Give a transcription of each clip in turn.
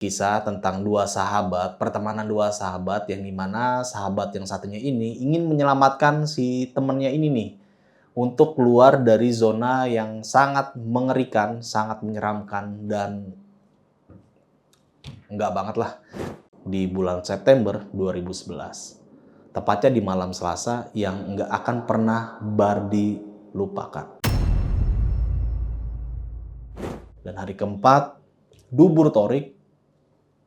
Kisah tentang dua sahabat, pertemanan dua sahabat yang dimana sahabat yang satunya ini ingin menyelamatkan si temennya ini nih untuk keluar dari zona yang sangat mengerikan, sangat menyeramkan dan enggak banget lah di bulan September 2011. Tepatnya di malam Selasa yang enggak akan pernah Bardi lupakan. Dan hari keempat, dubur Torik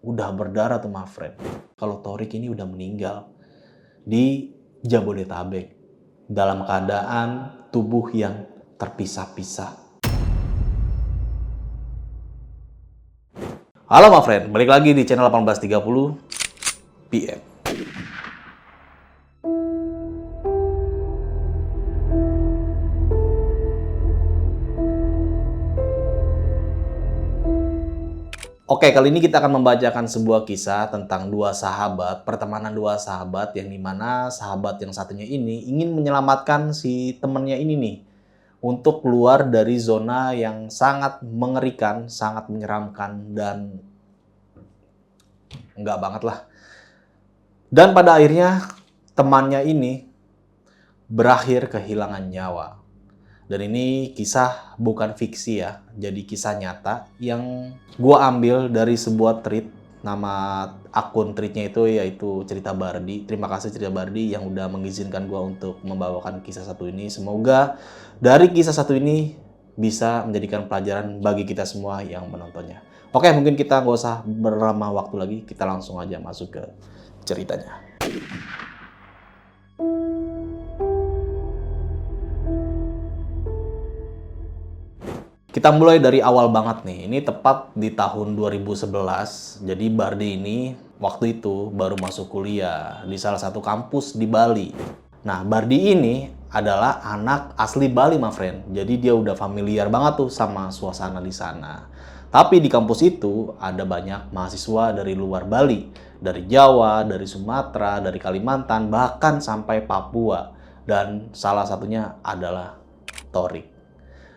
udah berdarah tuh my friend. Kalau Torik ini udah meninggal di Jabodetabek dalam keadaan tubuh yang terpisah-pisah. Halo my friend, balik lagi di channel 18.30 PM. Oke, kali ini kita akan membacakan sebuah kisah tentang dua sahabat, pertemanan dua sahabat yang dimana sahabat yang satunya ini ingin menyelamatkan si temennya ini nih untuk keluar dari zona yang sangat mengerikan, sangat menyeramkan dan enggak banget lah. Dan pada akhirnya temannya ini berakhir kehilangan nyawa. Dan ini kisah bukan fiksi ya, jadi kisah nyata yang gua ambil dari sebuah tweet. Nama akun tweetnya itu yaitu Cerita Bardi. Terima kasih Cerita Bardi yang udah mengizinkan gua untuk membawakan kisah satu ini. Semoga dari kisah satu ini bisa menjadikan pelajaran bagi kita semua yang menontonnya. Oke, mungkin kita nggak usah berlama waktu lagi, kita langsung aja masuk ke ceritanya. Kita mulai dari awal banget nih. Ini tepat di tahun 2011. Jadi Bardi ini waktu itu baru masuk kuliah di salah satu kampus di Bali. Nah, Bardi ini adalah anak asli Bali, my friend. Jadi dia udah familiar banget tuh sama suasana di sana. Tapi di kampus itu ada banyak mahasiswa dari luar Bali. Dari Jawa, dari Sumatera, dari Kalimantan, bahkan sampai Papua. Dan salah satunya adalah Torik.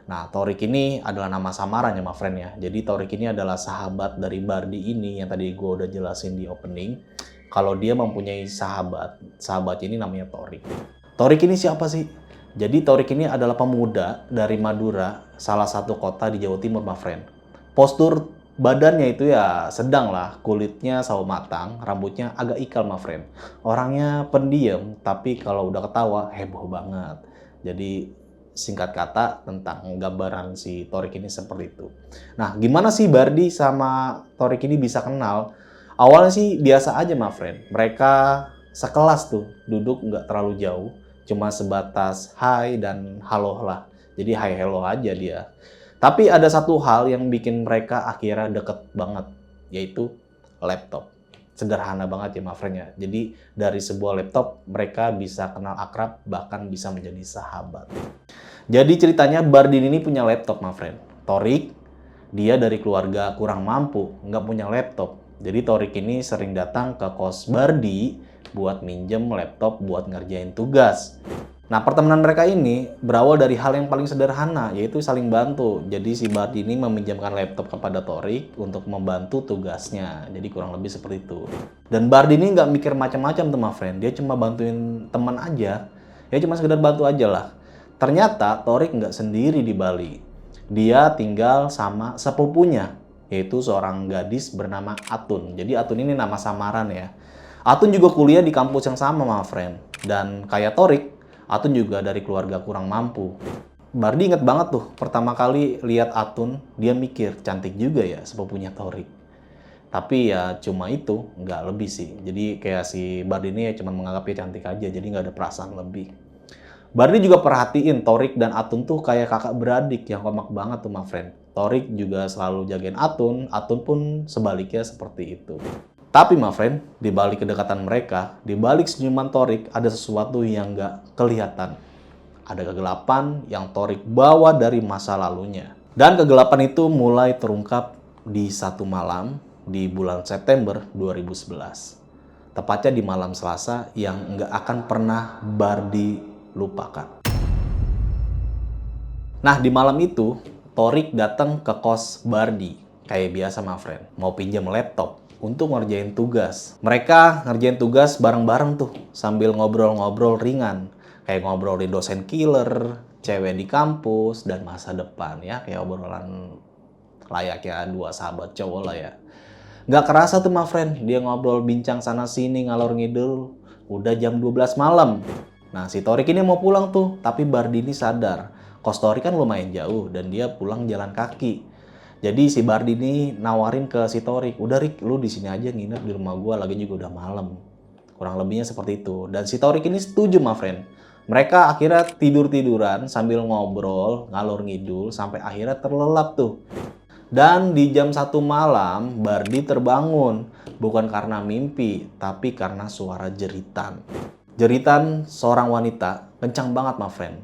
Nah, Torik ini adalah nama samarannya, my friend ya. Jadi Torik ini adalah sahabat dari Bardi ini yang tadi gue udah jelasin di opening. Kalau dia mempunyai sahabat ini namanya Torik. Torik ini siapa sih? Jadi Torik ini adalah pemuda dari Madura, salah satu kota di Jawa Timur, my friend. Postur badannya itu ya sedang lah, kulitnya sawo matang, rambutnya agak ikal, my friend. Orangnya pendiam, tapi kalau udah ketawa heboh banget. Jadi singkat kata tentang gambaran si Torik ini seperti itu. Nah, gimana sih Bardi sama Torik ini bisa kenal? Awalnya sih biasa aja, my friend. Mereka sekelas tuh, duduk nggak terlalu jauh. Cuma sebatas hai dan halo lah. Jadi hai hello aja dia. Tapi ada satu hal yang bikin mereka akhirnya deket banget, yaitu laptop. Sederhana banget ya, my friend ya. Jadi dari sebuah laptop mereka bisa kenal akrab, bahkan bisa menjadi sahabat. Jadi ceritanya Bardi ini punya laptop, my friend. Torik, dia dari keluarga kurang mampu, nggak punya laptop. Jadi Torik ini sering datang ke kos Bardi buat minjem laptop buat ngerjain tugas. Nah, pertemanan mereka ini berawal dari hal yang paling sederhana, yaitu saling bantu. Jadi si Bardi ini meminjamkan laptop kepada Torik untuk membantu tugasnya. Jadi kurang lebih seperti itu. Dan Bardi ini nggak mikir macam-macam tuh, my friend. Dia cuma bantuin teman aja. Ya cuma sekedar bantu aja lah. Ternyata Torik nggak sendiri di Bali. Dia tinggal sama sepupunya, yaitu seorang gadis bernama Atun. Jadi Atun ini nama samaran ya. Atun juga kuliah di kampus yang sama, my friend. Dan kayak Torik, Atun juga dari keluarga kurang mampu. Bardi inget banget tuh, pertama kali lihat Atun, dia mikir, cantik juga ya sepupunya Torik. Tapi ya cuma itu, nggak lebih sih. Jadi kayak si Bardi ini ya cuma menganggap dia cantik aja, jadi nggak ada perasaan lebih. Bardi juga perhatiin Torik dan Atun tuh kayak kakak beradik yang kompak banget tuh, my friend. Torik juga selalu jagain Atun pun sebaliknya seperti itu. Tapi my friend, di balik kedekatan mereka, di balik senyuman Torik ada sesuatu yang nggak kelihatan. Ada kegelapan yang Torik bawa dari masa lalunya. Dan kegelapan itu mulai terungkap di satu malam di bulan September 2011. Tepatnya di malam Selasa yang nggak akan pernah Bardi lupakan. Nah, di malam itu, Torik datang ke kos Bardi. Kayak biasa, my friend, mau pinjam laptop untuk ngerjain tugas. Mereka ngerjain tugas bareng-bareng tuh, sambil ngobrol-ngobrol ringan. Kayak ngobrolin dosen killer, cewek di kampus, dan masa depan ya. Kayak obrolan layaknya dua sahabat cowok lah ya. Nggak kerasa tuh, my friend, dia ngobrol bincang sana-sini, ngalor ngidul. Udah jam 12 malam. Nah, si Torik ini mau pulang tuh, tapi Bardi ini sadar. Kos Torik kan lumayan jauh, dan dia pulang jalan kaki. Jadi si Bardi ini nawarin ke si Torik, udah Rik, lu di sini aja nginep di rumah gua, lagi juga udah malam. Kurang lebihnya seperti itu. Dan si Torik ini setuju, my friend. Mereka akhirnya tidur-tiduran sambil ngobrol, ngalor ngidul, sampai akhirnya terlelap tuh. Dan di jam 1 malam, Bardi terbangun. Bukan karena mimpi, tapi karena suara jeritan. Jeritan seorang wanita, kencang banget, my friend.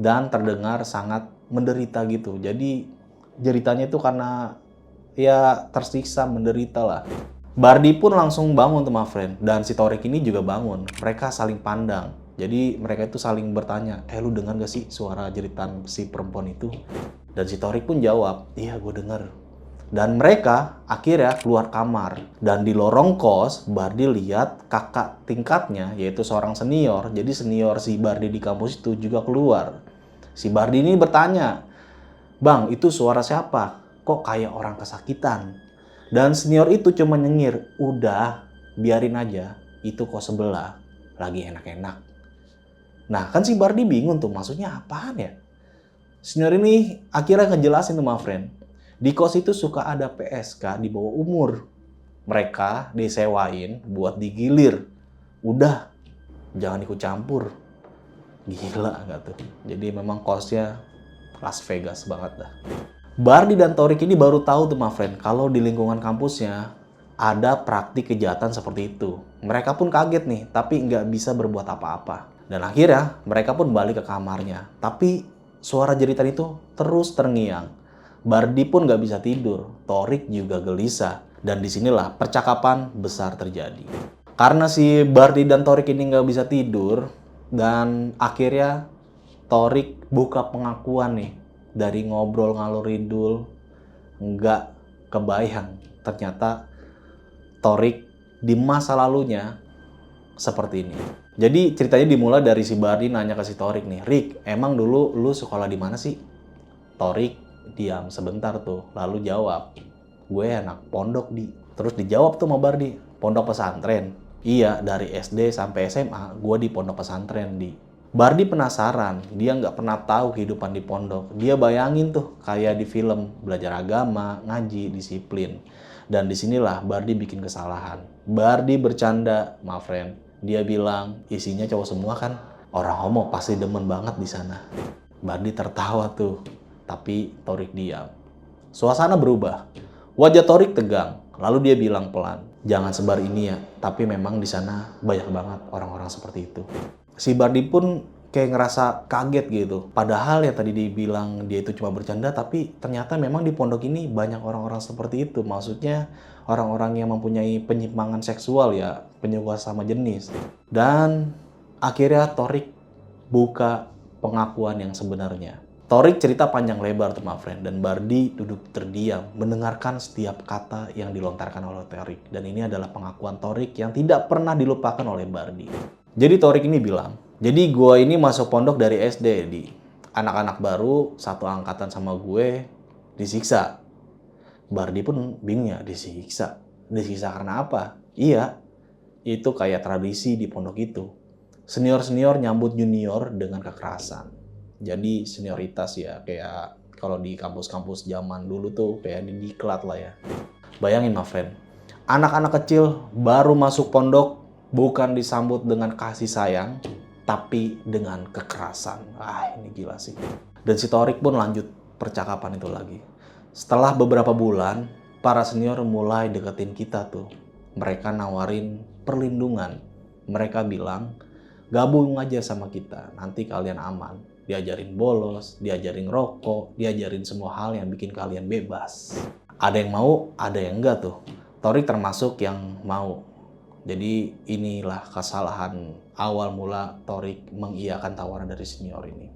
Dan terdengar sangat menderita gitu. Jadi jeritannya itu karena ya tersiksa, menderita lah. Bardi pun langsung bangun tuh, my friend. Dan si Torik ini juga bangun. Mereka saling pandang. Jadi mereka itu saling bertanya, lu dengar gak sih suara jeritan si perempuan itu? Dan si Torik pun jawab, iya gue denger. Dan mereka akhirnya keluar kamar. Dan di lorong kos, Bardi lihat kakak tingkatnya, yaitu seorang senior. Jadi senior si Bardi di kampus itu juga keluar. Si Bardi ini bertanya, Bang, itu suara siapa? Kok kayak orang kesakitan? Dan senior itu cuma nyengir, udah biarin aja, itu kos sebelah lagi enak-enak. Nah kan si Bardi bingung tuh, maksudnya apaan ya? Senior ini akhirnya ngejelasin tuh, my friend. Di kos itu suka ada PSK di bawah umur. Mereka disewain buat digilir. Udah, jangan ikut campur. Gila nggak tuh? Jadi memang kosnya Las Vegas banget dah. Bardi dan Torik ini baru tahu tuh, my friend, kalau di lingkungan kampusnya ada praktik kejahatan seperti itu. Mereka pun kaget nih, tapi nggak bisa berbuat apa-apa. Dan akhirnya mereka pun balik ke kamarnya. Tapi suara jeritan itu terus terngiang. Bardi pun nggak bisa tidur, Torik juga gelisah. Dan disinilah percakapan besar terjadi. Karena si Bardi dan Torik ini nggak bisa tidur, dan akhirnya Torik buka pengakuan nih. Dari ngobrol ngalor ngidul, nggak kebayang ternyata Torik di masa lalunya seperti ini. Jadi ceritanya dimulai dari si Bardi nanya ke si Torik nih, Rik, emang dulu lu sekolah di mana sih? Torik diam sebentar tuh, lalu jawab, gue anak pondok di. Terus dijawab tuh sama Bardi, pondok pesantren. Iya, dari SD sampai SMA gue di pondok pesantren di. Bardi penasaran, dia nggak pernah tahu kehidupan di pondok. Dia bayangin tuh kayak di film, belajar agama, ngaji, disiplin. Dan disinilah Bardi bikin kesalahan. Bardi bercanda, my friend. Dia bilang, isinya cowok semua kan? Orang homo pasti demen banget di sana. Bardi tertawa tuh, tapi Torik diam. Suasana berubah. Wajah Torik tegang, lalu dia bilang pelan, jangan sebar ini ya, tapi memang di sana banyak banget orang-orang seperti itu. Si Bardi pun kayak ngerasa kaget gitu. Padahal yang tadi dibilang dia itu cuma bercanda, tapi ternyata memang di pondok ini banyak orang-orang seperti itu. Maksudnya orang-orang yang mempunyai penyimpangan seksual ya, penyuka sama jenis. Dan akhirnya Torik buka pengakuan yang sebenarnya. Torik cerita panjang lebar tuh, my friend. Dan Bardi duduk terdiam, mendengarkan setiap kata yang dilontarkan oleh Torik. Dan ini adalah pengakuan Torik yang tidak pernah dilupakan oleh Bardi. Jadi Torik ini bilang, jadi gue ini masuk pondok dari SD, di anak-anak baru satu angkatan sama gue disiksa. Bardi pun bingung ya, disiksa. Disiksa karena apa? Iya, itu kayak tradisi di pondok itu. Senior-senior nyambut junior dengan kekerasan. Jadi senioritas ya, kayak kalau di kampus-kampus zaman dulu tuh kayak di diklat lah ya. Bayangin, my friend, anak-anak kecil baru masuk pondok bukan disambut dengan kasih sayang, tapi dengan kekerasan. Ini gila sih. Dan si Torik pun lanjut percakapan itu lagi. Setelah beberapa bulan, para senior mulai deketin kita tuh. Mereka nawarin perlindungan. Mereka bilang, gabung aja sama kita, nanti kalian aman. Diajarin bolos, diajarin rokok, diajarin semua hal yang bikin kalian bebas. Ada yang mau, ada yang enggak tuh. Torik termasuk yang mau. Jadi inilah kesalahan awal mula Torik mengiyakan tawaran dari senior ini.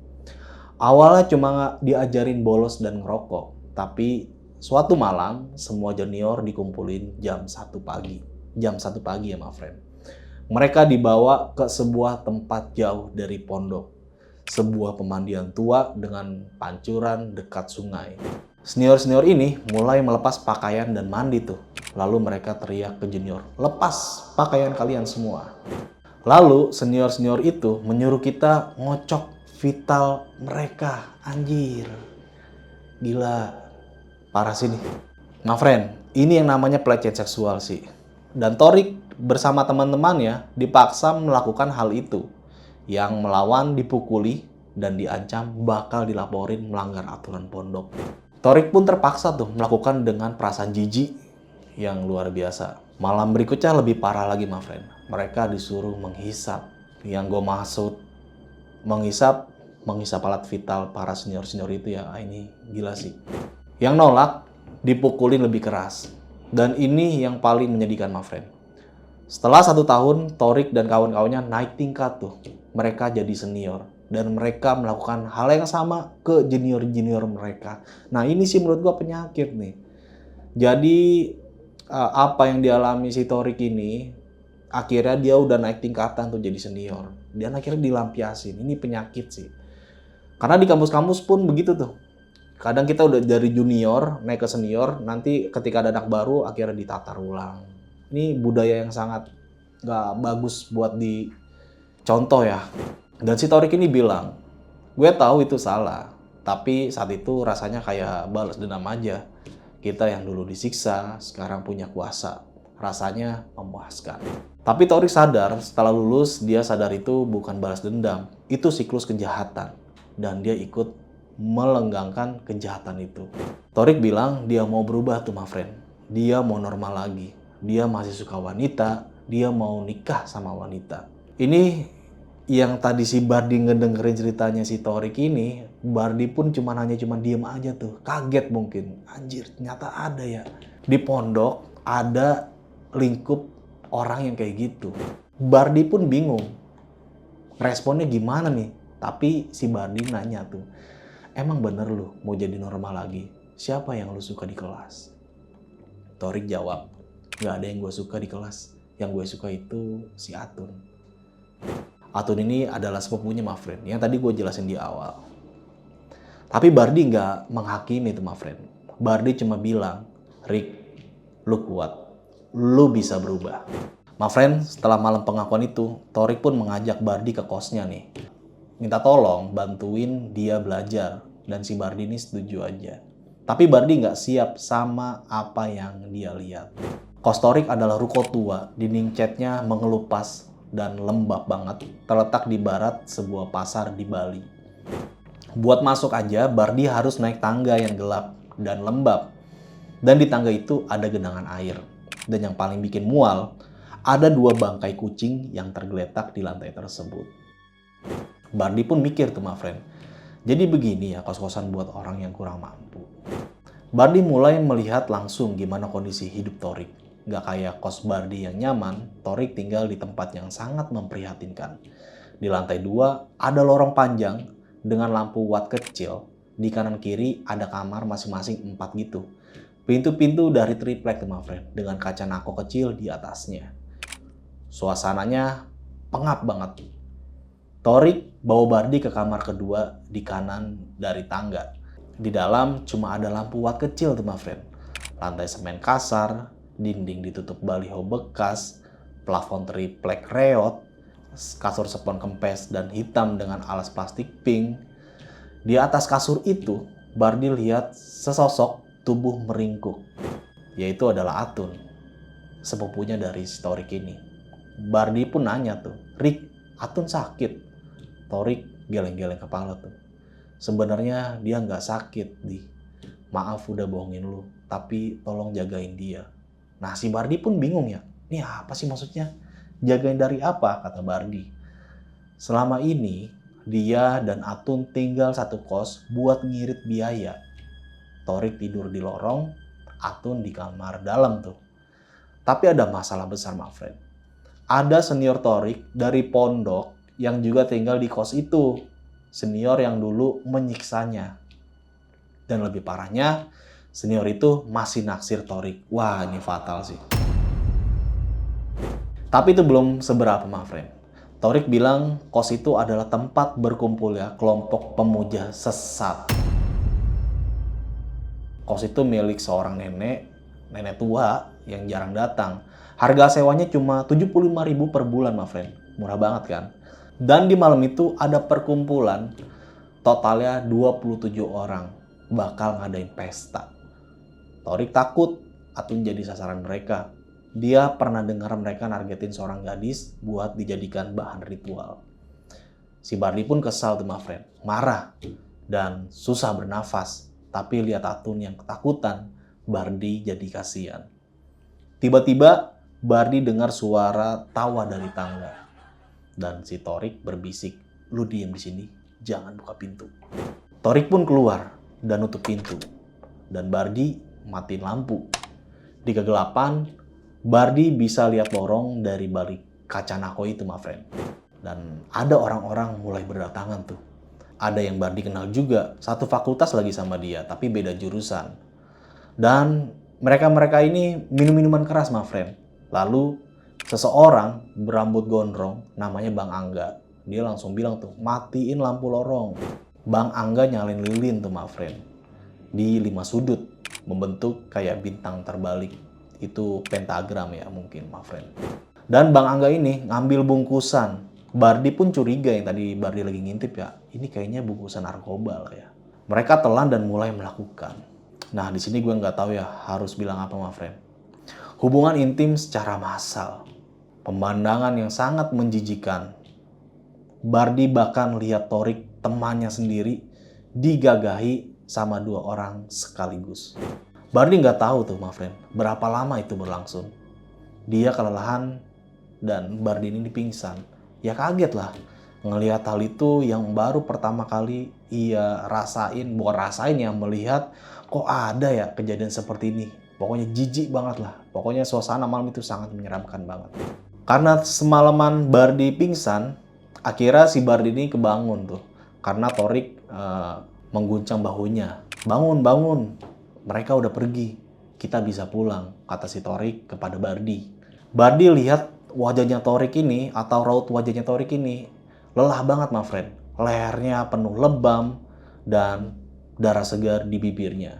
Awalnya cuma diajarin bolos dan ngerokok, tapi Suatu malam, semua junior dikumpulin jam 1 pagi. Jam 1 pagi ya, my friend. Mereka dibawa ke sebuah tempat jauh dari pondok. Sebuah pemandian tua dengan pancuran dekat sungai. Senior-senior ini mulai melepas pakaian dan mandi tuh. Lalu mereka teriak ke junior, "Lepas pakaian kalian semua." Lalu senior-senior itu menyuruh kita ngocok vital mereka. Anjir. Gila. Parah sih nih. My friend, ini yang namanya pelecehan seksual sih. Dan Torik bersama teman-temannya dipaksa melakukan hal itu. Yang melawan dipukuli dan diancam bakal dilaporin melanggar aturan pondok. Torik pun terpaksa tuh melakukan dengan perasaan jijik yang luar biasa. Malam berikutnya lebih parah lagi, my friend. Mereka disuruh menghisap. Yang gue maksud menghisap alat vital para senior-senior itu ya, ini gila sih. Yang nolak dipukulin lebih keras. Dan ini yang paling menyedihkan, my friend. Setelah 1 tahun, Torik dan kawan-kawannya naik tingkat tuh. Mereka jadi senior. Dan mereka melakukan hal yang sama ke junior-junior mereka. Nah ini sih menurut gua penyakit nih. Jadi apa yang dialami si Torik ini, akhirnya dia udah naik tingkatan tuh jadi senior. Dan akhirnya dilampiasin. Ini penyakit sih. Karena di kampus-kampus pun begitu tuh. Kadang kita udah dari junior naik ke senior, nanti ketika ada anak baru akhirnya ditatar ulang. Ini budaya yang sangat gak bagus buat dicontoh ya. Dan si Torik ini bilang, gue tahu itu salah, tapi saat itu rasanya kayak balas dendam aja. Kita yang dulu disiksa, sekarang punya kuasa. Rasanya memuaskan. Tapi Torik sadar, setelah lulus dia sadar itu bukan balas dendam. Itu siklus kejahatan. Dan dia ikut melenggangkan kejahatan itu. Torik bilang dia mau berubah tuh, my friend. Dia mau normal lagi. Dia masih suka wanita. Dia mau nikah sama wanita. Ini yang tadi si Bardi ngedengerin ceritanya si Torik ini, Bardi pun hanya diem aja tuh. Kaget mungkin. Anjir, ternyata ada ya. Di pondok ada lingkup orang yang kayak gitu. Bardi pun bingung. Responnya gimana nih? Tapi si Bardi nanya tuh, "Emang bener lu mau jadi normal lagi? Siapa yang lu suka di kelas?" Torik jawab, "Gak ada yang gue suka di kelas. Yang gue suka itu si Atun." Atun ini adalah sepupunya, my friend, yang tadi gue jelasin di awal. Tapi Bardi gak menghakimi tuh, my friend. Bardi cuma bilang, "Rick, lu kuat. Lu bisa berubah." My friend, setelah malam pengakuan itu, Torik pun mengajak Bardi ke kosnya nih. Minta tolong bantuin dia belajar. Dan si Bardi ini setuju aja. Tapi Bardi nggak siap sama apa yang dia lihat. Kos Torik adalah ruko tua. Dinding catnya mengelupas dan lembab banget. Terletak di barat sebuah pasar di Bali. Buat masuk aja, Bardi harus naik tangga yang gelap dan lembab. Dan di tangga itu ada genangan air. Dan yang paling bikin mual, ada 2 bangkai kucing yang tergeletak di lantai tersebut. Bardi pun mikir tuh, my friend. Jadi begini ya kos-kosan buat orang yang kurang mampu. Bardi mulai melihat langsung gimana kondisi hidup Torik. Gak kayak kos Bardi yang nyaman, Torik tinggal di tempat yang sangat memprihatinkan. Di lantai 2 ada lorong panjang dengan lampu watt kecil. Di kanan kiri ada kamar masing-masing 4 gitu. Pintu-pintu dari triplek tuh, my friend, dengan kaca nako kecil di atasnya. Suasananya pengap banget. Torik bawa Bardi ke kamar kedua di kanan dari tangga. Di dalam cuma ada lampu watt kecil tuh, my friend. Lantai semen kasar, dinding ditutup baliho bekas, plafon triplek reot, kasur spons kempes dan hitam dengan alas plastik pink. Di atas kasur itu, Bardi lihat sesosok tubuh meringkuk. Yaitu adalah Atun, sepupunya dari si Torik ini. Bardi pun nanya tuh, "Rick, Atun sakit?" Torik geleng-geleng kepala tuh. "Sebenarnya dia nggak sakit, Di. Maaf udah bohongin lu, tapi tolong jagain dia." Nah si Bardi pun bingung ya. Ini apa sih maksudnya? Jagain dari apa? Kata Bardi. Selama ini dia dan Atun tinggal satu kos buat ngirit biaya. Torik tidur di lorong, Atun di kamar dalam tuh. Tapi ada masalah besar, my friend. Ada senior Torik dari pondok yang juga tinggal di kos itu. Senior yang dulu menyiksanya. Dan lebih parahnya, Senior itu masih naksir Torik. Wah, ini fatal sih. Tapi itu belum seberapa, my friend. Torik bilang kos itu adalah tempat berkumpul ya kelompok pemuja sesat. Kos itu milik seorang nenek tua yang jarang datang. Harga sewanya cuma 75.000 per bulan, my friend. Murah banget kan? Dan di malam itu ada perkumpulan totalnya 27 orang bakal ngadain pesta. Torik takut Atun jadi sasaran mereka. Dia pernah dengar mereka nargetin seorang gadis buat dijadikan bahan ritual. Si Bardi pun kesal tuh, my friend. Marah dan susah bernafas. Tapi lihat Atun yang ketakutan, Bardi jadi kasihan. Tiba-tiba Bardi dengar suara tawa dari tangga. Dan si Torik berbisik, "Lu diem di sini, jangan buka pintu." Torik pun keluar dan nutup pintu. Dan Bardi matiin lampu. Di kegelapan, Bardi bisa lihat lorong dari balik kaca nako itu, my friend. Dan ada orang-orang mulai berdatangan tuh. Ada yang Bardi kenal juga, satu fakultas lagi sama dia, tapi beda jurusan. Dan mereka-mereka ini minum-minuman keras, my friend. Lalu seseorang berambut gondrong, namanya Bang Angga. Dia langsung bilang tuh, "Matiin lampu lorong." Bang Angga nyalain lilin tuh, my friend. Di 5 sudut, membentuk kayak bintang terbalik. Itu pentagram ya mungkin, my friend. Dan Bang Angga ini ngambil bungkusan. Bardi pun curiga yang tadi Bardi lagi ngintip ya. Ini kayaknya bungkusan narkoba lah ya. Mereka telan dan mulai melakukan. Nah, di sini gue nggak tahu ya harus bilang apa, my friend. Hubungan intim secara massal. Pemandangan yang sangat menjijikan. Bardi bahkan lihat Torik, temannya sendiri, digagahi sama 2 orang sekaligus. Bardi nggak tahu tuh, my friend, berapa lama itu berlangsung. Dia kelelahan dan Bardi ini pingsan. Ya kaget lah ngelihat hal itu yang baru pertama kali ia rasain, bukan rasain ya, melihat kok ada ya kejadian seperti ini. Pokoknya jijik banget lah. Pokoknya suasana malam itu sangat menyeramkan banget. Karena semalaman Bardi pingsan, akhirnya si Bardi ini kebangun tuh. Karena Torik mengguncang bahunya. "Bangun, bangun. Mereka udah pergi. Kita bisa pulang," kata si Torik kepada Bardi. Bardi lihat wajahnya Torik ini, atau raut wajahnya Torik ini, lelah banget, my friend. Lehernya penuh lebam dan darah segar di bibirnya.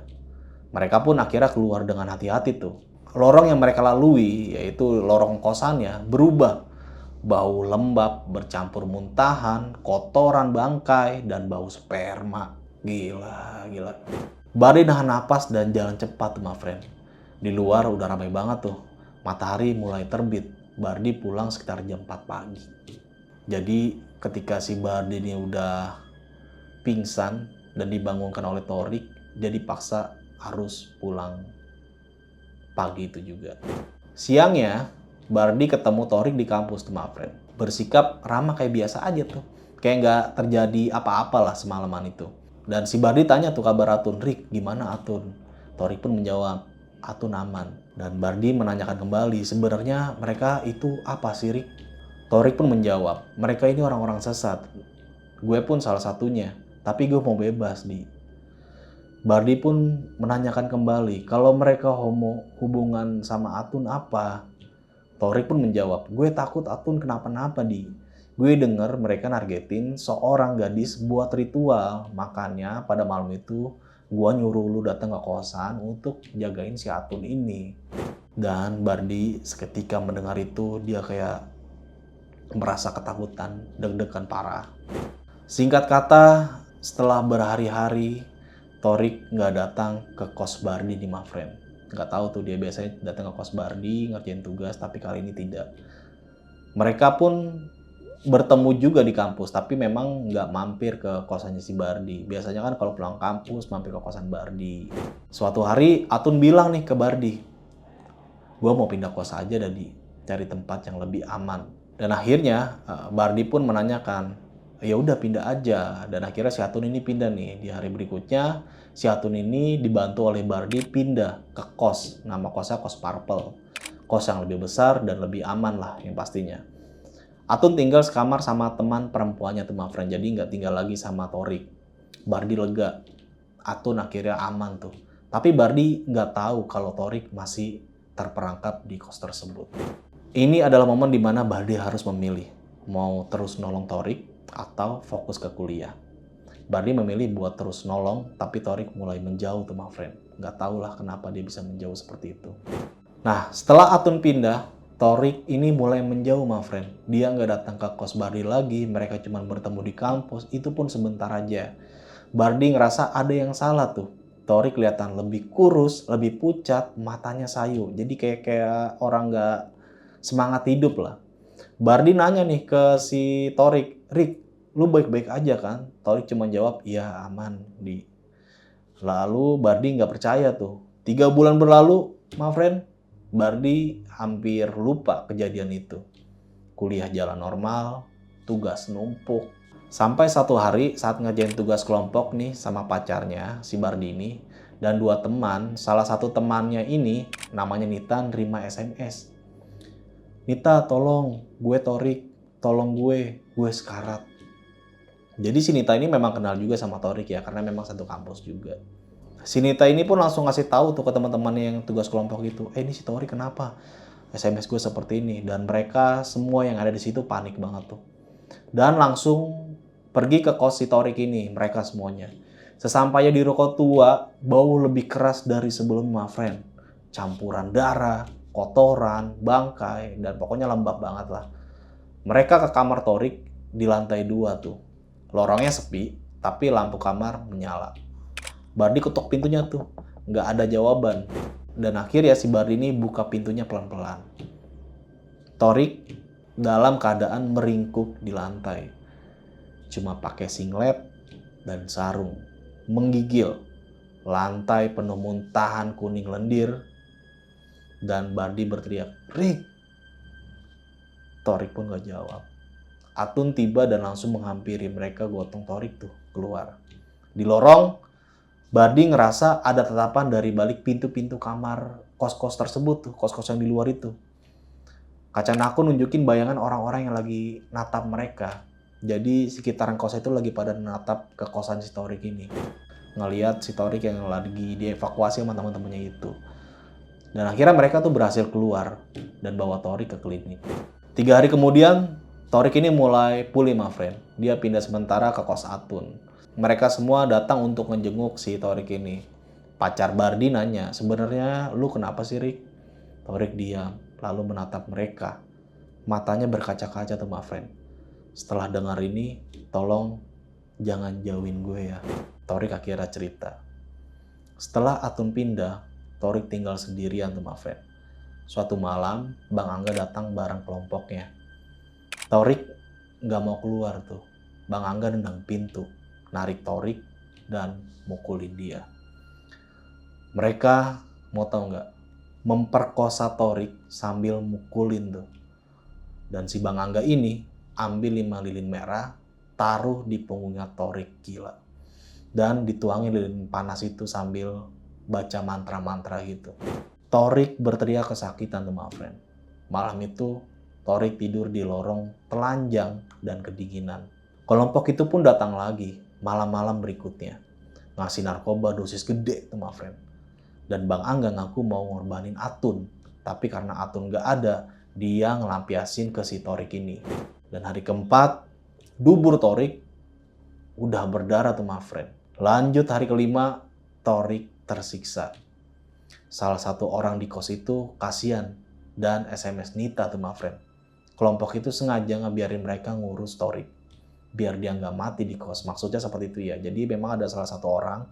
Mereka pun akhirnya keluar dengan hati-hati tuh. Lorong yang mereka lalui, yaitu lorong kosannya, berubah. Bau lembab bercampur muntahan, kotoran bangkai, dan bau sperma. Gila, gila. Bardi nahan napas dan jalan cepat tuh, my friend. Di luar udah ramai banget tuh. Matahari mulai terbit. Bardi pulang sekitar jam 4 pagi. Jadi ketika si Bardi ini udah pingsan dan dibangunkan oleh Torik, dia dipaksa harus pulang pagi itu juga. Siangnya, Bardi ketemu Torik di kampus tuh, my friend. Bersikap ramah kayak biasa aja tuh. Kayak nggak terjadi apa-apa lah semalaman itu. Dan si Bardi tanya tuh kabar Atun, "Rik, gimana Atun?" Torik pun menjawab, "Atun aman." Dan Bardi menanyakan kembali, "Sebenarnya mereka itu apa sih, Rik?" Torik pun menjawab, "Mereka ini orang-orang sesat. Gue pun salah satunya. Tapi gue mau bebas, Di." Bardi pun menanyakan kembali, "Kalau mereka homo, hubungan sama Atun apa?" Torik pun menjawab, "Gue takut Atun kenapa-napa, Di. Gue denger mereka nargetin seorang gadis buat ritual. Makanya pada malam itu gue nyuruh lu datang ke kosan untuk jagain si Atun ini." Dan Bardi seketika mendengar itu, dia kayak merasa ketakutan, deg-degan parah. Singkat kata, setelah berhari-hari, Torik nggak datang ke kos Bardi di, my friend. Nggak tahu tuh, dia biasanya datang ke kos Bardi ngerjain tugas, tapi kali ini tidak. Mereka pun bertemu juga di kampus, tapi memang nggak mampir ke kosannya si Bardi. Biasanya kan kalau pulang kampus mampir ke kosan Bardi. Suatu hari Atun bilang nih ke Bardi, "Gue mau pindah kos aja, Dadi, cari tempat yang lebih aman." Dan akhirnya Bardi pun menanyakan, "Ya udah pindah aja." Dan akhirnya si Atun ini pindah nih. Di hari berikutnya si Atun ini dibantu oleh Bardi pindah ke kos. Nama kosnya kos Purple. Kos yang lebih besar dan lebih aman lah yang pastinya. Atun tinggal sekamar sama teman perempuannya tuh, my friend. Jadi nggak tinggal lagi sama Torik. Bardi lega. Atun akhirnya aman tuh. Tapi Bardi nggak tahu kalau Torik masih terperangkap di kos tersebut. Ini adalah momen di mana Bardi harus memilih, mau terus nolong Torik atau fokus ke kuliah. Bardi memilih buat terus nolong, tapi Torik mulai menjauh tuh my friend. Nggak tahulah kenapa dia bisa menjauh seperti itu. Nah, setelah Atun pindah, Torik ini mulai menjauh my friend. Dia nggak datang ke kos Bardi lagi, mereka cuma bertemu di kampus, itu pun sebentar aja. Bardi ngerasa ada yang salah tuh. Torik kelihatan lebih kurus, lebih pucat, matanya sayu. Jadi kayak orang nggak semangat hidup lah. Bardi nanya nih ke si Torik, "Rik, lu baik-baik aja kan?" Torik cuma jawab, "Iya aman, Di." Lalu Bardi nggak percaya tuh. 3 bulan berlalu, my friend, Bardi hampir lupa kejadian itu. Kuliah jalan normal, tugas numpuk. Sampai satu hari saat ngerjain tugas kelompok nih sama pacarnya, si Bardi ini, dan 2 teman, salah satu temannya ini, namanya Nita, nerima SMS. "Nita, tolong, gue Torik, tolong gue sekarat." Jadi si Nita ini memang kenal juga sama Torik ya, karena memang satu kampus juga. Si Nita ini pun langsung ngasih tahu tuh ke teman-temannya yang tugas kelompok itu, ini si Torik kenapa? SMS gue seperti ini. Dan mereka semua yang ada di situ panik banget tuh. Dan langsung pergi ke kos si Torik ini, mereka semuanya. Sesampainya di ruko tua, bau lebih keras dari sebelum my friend. Campuran darah, kotoran, bangkai, dan pokoknya lembab banget lah. Mereka ke kamar Torik di lantai 2 tuh. Lorongnya sepi, tapi lampu kamar menyala. Bardi ketok pintunya tuh, nggak ada jawaban. Dan akhirnya si Bardi ini buka pintunya pelan-pelan. Torik dalam keadaan meringkuk di lantai. Cuma pakai singlet dan sarung. Menggigil. Lantai penuh muntahan kuning lendir. Dan Bardi berteriak, "Rik!" Torik pun gak jawab. Atun tiba dan langsung menghampiri mereka, gotong Torik tuh keluar. Di lorong, Bardi ngerasa ada tatapan dari balik pintu-pintu kamar kos-kos tersebut tuh, kos-kos yang di luar itu. Kaca naku nunjukin bayangan orang-orang yang lagi natap mereka. Jadi sekitaran kos itu lagi pada natap ke kosan si Torik ini. Ngeliat si Torik yang lagi dievakuasi sama teman-temannya itu. Dan akhirnya mereka tuh berhasil keluar dan bawa Torik ke klinik. 3 hari kemudian, Torik ini mulai pulih my friend. Dia pindah sementara ke kos Atun. Mereka semua datang untuk menjenguk si Torik ini. Pacar Bardi nanya, "Sebenarnya lu kenapa sih, Rik?" Torik diam, lalu menatap mereka. Matanya berkaca-kaca tuh my friend. "Setelah dengar ini, tolong jangan jauhin gue ya." Torik akhirnya cerita. Setelah Atun pindah, Torik tinggal sendirian tuh my friend. Suatu malam, Bang Angga datang bareng kelompoknya. Torik nggak mau keluar tuh. Bang Angga nendang pintu, narik Torik, dan mukulin dia. Mereka mau tahu nggak? Memperkosa Torik sambil mukulin tuh. Dan si Bang Angga ini ambil 5 lilin merah, taruh di punggungnya Torik, gila. Dan dituangin lilin panas itu sambil baca mantra-mantra gitu. Torik berteriak kesakitan tuh my friend. Malam itu Torik tidur di lorong telanjang dan kedinginan. Kelompok itu pun datang lagi malam-malam berikutnya. Ngasih narkoba dosis gede tuh my friend. Dan Bang Angga ngaku mau ngorbanin Atun. Tapi karena Atun gak ada, dia ngelampiasin ke si Torik ini. Dan hari keempat, dubur Torik udah berdarah tuh my friend. Lanjut hari kelima, Torik tersiksa. Salah satu orang di kos itu kasihan dan SMS Nita tuh my friend. Kelompok itu sengaja ngebiarin mereka ngurus Torik biar dia nggak mati di kos. Maksudnya seperti itu ya. Jadi memang ada salah satu orang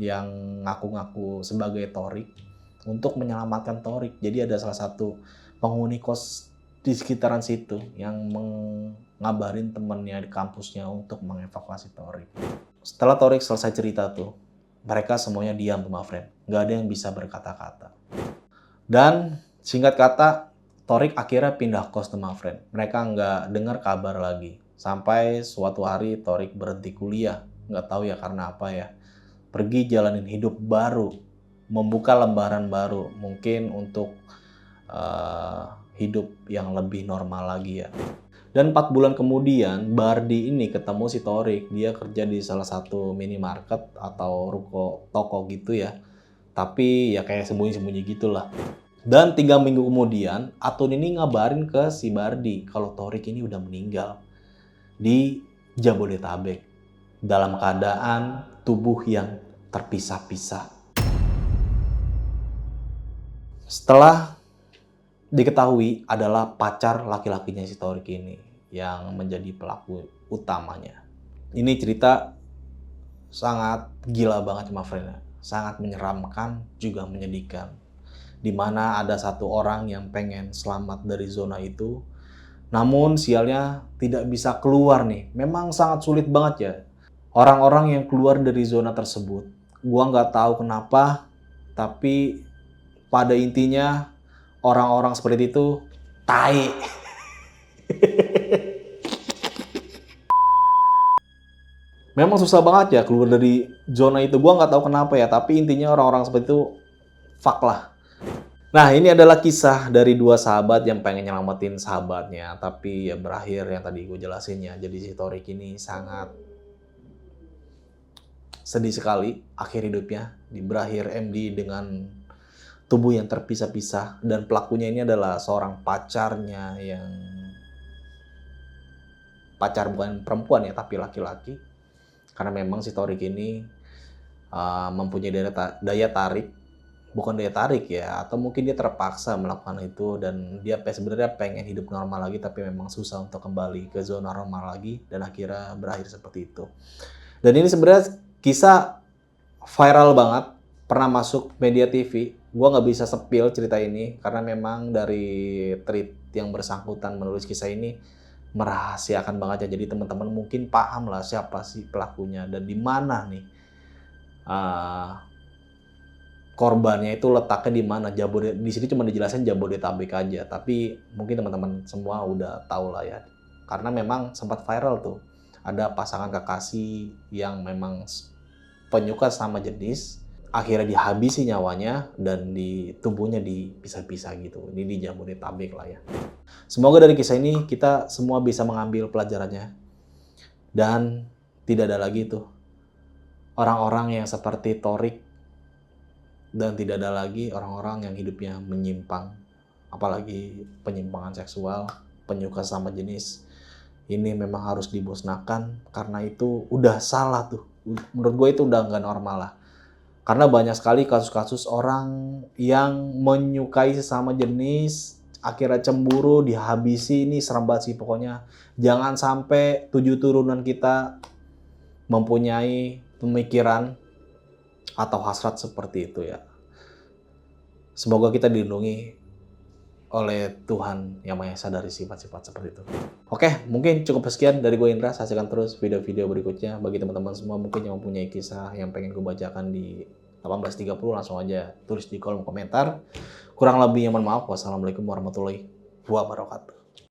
yang ngaku-ngaku sebagai Torik untuk menyelamatkan Torik. Jadi ada salah satu penghuni kos di sekitaran situ yang ngabarin temennya di kampusnya untuk mengevakuasi Torik. Setelah Torik selesai cerita tuh, mereka semuanya diam tuh my friend. Nggak ada yang bisa berkata-kata. Dan singkat kata, Torik akhirnya pindah kos tuh my friend. Mereka nggak dengar kabar lagi. Sampai suatu hari Torik berhenti kuliah. Nggak tahu ya karena apa ya. Pergi jalanin hidup baru. Membuka lembaran baru. Mungkin untuk hidup yang lebih normal lagi ya. Dan 4 bulan kemudian, Bardi ini ketemu si Torik. Dia kerja di salah satu minimarket atau ruko toko gitu ya. Tapi ya kayak sembunyi-sembunyi gitulah. Dan 3 minggu kemudian, Atun ini ngabarin ke si Bardi kalau Torik ini udah meninggal di Jabodetabek dalam keadaan tubuh yang terpisah-pisah. Setelah diketahui adalah pacar laki-lakinya si Torik ini yang menjadi pelaku utamanya. Ini cerita sangat gila banget my friend, sangat menyeramkan juga menyedihkan. Di mana ada satu orang yang pengen selamat dari zona itu, namun sialnya tidak bisa keluar nih. Memang sangat sulit banget ya. Orang-orang yang keluar dari zona tersebut, gua nggak tahu kenapa, tapi pada intinya orang-orang seperti itu tai. Memang susah banget ya keluar dari zona itu. Gua nggak tahu kenapa ya, tapi intinya orang-orang seperti itu fuck lah. Nah, ini adalah kisah dari 2 sahabat yang pengen nyelamatin sahabatnya, tapi ya berakhir yang tadi gue jelasin ya. Jadi si Torik ini sangat sedih sekali akhir hidupnya. Berakhir MD dengan tubuh yang terpisah-pisah, dan pelakunya ini adalah seorang pacarnya yang pacar bukan perempuan ya, tapi laki-laki. Karena memang si Torik ini mempunyai daya tarik, bukan daya tarik ya, atau mungkin dia terpaksa melakukan itu dan dia sebenarnya pengen hidup normal lagi, tapi memang susah untuk kembali ke zona normal lagi dan akhirnya berakhir seperti itu. Dan ini sebenarnya kisah viral banget, pernah masuk media TV. Gua nggak bisa spill cerita ini karena memang dari tweet yang bersangkutan menulis kisah ini merahasiakan banget ya. Jadi teman-teman mungkin paham lah siapa sih pelakunya dan di mana nih korbannya itu letaknya di mana. Di sini cuma dijelasin Jabodetabek aja, tapi mungkin teman-teman semua udah tahu lah ya. Karena memang sempat viral tuh. Ada pasangan kekasih yang memang penyuka sama jenis, akhirnya dihabisi nyawanya dan di tubuhnya dipisah-pisah gitu. Ini di Jabodetabek lah ya. Semoga dari kisah ini kita semua bisa mengambil pelajarannya dan tidak ada lagi tuh orang-orang yang seperti Torik, dan tidak ada lagi orang-orang yang hidupnya menyimpang, apalagi penyimpangan seksual, penyuka sama jenis. Ini memang harus dimusnahkan karena itu udah salah tuh. Menurut gue itu udah nggak normal lah. Karena banyak sekali kasus-kasus orang yang menyukai sesama jenis, akhirnya cemburu, dihabisi. Ini serem banget sih pokoknya. Jangan sampai 7 turunan kita mempunyai pemikiran atau hasrat seperti itu ya. Semoga kita dilindungi oleh Tuhan Yang Maha Esa dari sifat-sifat seperti itu. Oke, mungkin cukup sekian dari gue Indra. Saksikan terus video-video berikutnya. Bagi teman-teman semua mungkin yang mempunyai kisah yang pengen gue bacakan di 18.30, langsung aja tulis di kolom komentar. Kurang lebihnya mohon maaf. Wassalamualaikum warahmatullahi wabarakatuh.